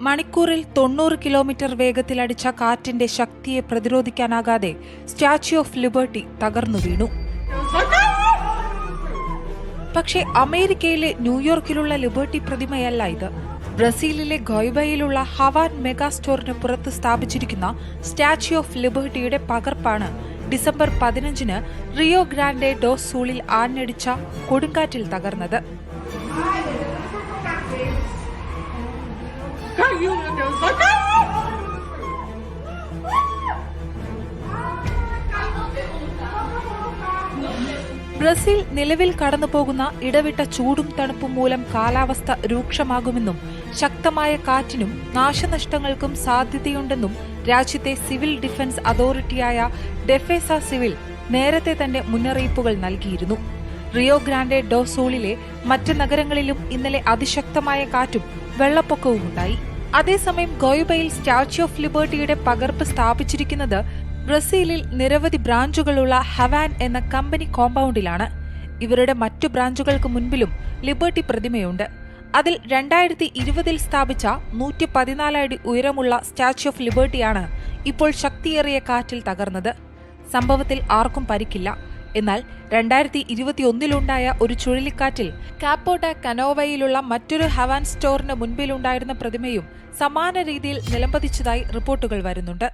മണിക്കൂറിൽ 90 കിലോമീറ്റർ വേഗത്തിലടിച്ച കാറ്റിന്റെ ശക്തിയെ പ്രതിരോധിക്കാനാകാതെ സ്റ്റാച്യു ഓഫ് ലിബർട്ടി തകർന്നു വീണു. പക്ഷേ അമേരിക്കയിലെ ന്യൂയോർക്കിലുള്ള ലിബർട്ടി പ്രതിമയല്ല ഇത്. ബ്രസീലിലെ ഗോയ്ബയിലുള്ള ഹവാൻ മെഗാ സ്റ്റോറിന് പുറത്ത് സ്ഥാപിച്ചിരിക്കുന്ന സ്റ്റാച്യു ഓഫ് ലിബർട്ടിയുടെ പകർപ്പാണ് ഡിസംബർ 15-ന് റിയോ ഗ്രാൻഡെ ഡോ സൂളിൽ ആഞ്ഞടിച്ച കൊടുങ്കാറ്റിൽ തകർന്നത്. ബ്രസീൽ നിലവിൽ കടന്നുപോകുന്ന ഇടവിട്ട ചൂടും തണുപ്പും മൂലം കാലാവസ്ഥ രൂക്ഷമാകുമെന്നും ശക്തമായ കാറ്റിനും നാശനഷ്ടങ്ങൾക്കും സാധ്യതയുണ്ടെന്നും രാജ്യത്തെ സിവിൽ ഡിഫൻസ് അതോറിറ്റിയായ ഡെഫേസ സിവിൽ നേരത്തെ തന്നെ മുന്നറിയിപ്പുകൾ നൽകിയിരുന്നു. റിയോ ഗ്രാൻഡെ ഡോ സൂളിലെ മറ്റ് നഗരങ്ങളിലും ഇന്നലെ അതിശക്തമായ കാറ്റും വെള്ളപ്പൊക്കവും ഉണ്ടായി. അതേസമയം ഗോയ്ബയിൽ സ്റ്റാച്യു ഓഫ് ലിബർട്ടിയുടെ പകർപ്പ് സ്ഥാപിച്ചിരിക്കുന്നത് ബ്രസീലിൽ നിരവധി ബ്രാഞ്ചുകളുള്ള ഹവാൻ എന്ന കമ്പനി കോമ്പൗണ്ടിലാണ്. ഇവരുടെ മറ്റു ബ്രാഞ്ചുകൾക്ക് മുൻപിലും ലിബർട്ടി പ്രതിമയുണ്ട്. അതിൽ 2020-ൽ സ്ഥാപിച്ച 114 അടി ഉയരമുള്ള സ്റ്റാച്യു ഓഫ് ലിബർട്ടിയാണ് ഇപ്പോൾ ശക്തിയേറിയ കാറ്റിൽ തകർന്നത്. സംഭവത്തിൽ ആർക്കും പരിക്കില്ല. എന്നാൽ 2021-ലുണ്ടായ ഒരു ചുഴലിക്കാറ്റിൽ കാപ്പോ ഡ കനോവയിലുള്ള മറ്റൊരു ഹവാൻ സ്റ്റോറിന് മുൻപിലുണ്ടായിരുന്ന പ്രതിമയും സമാന രീതിയിൽ നിലംപതിച്ചതായി റിപ്പോർട്ടുകൾ വരുന്നുണ്ട്.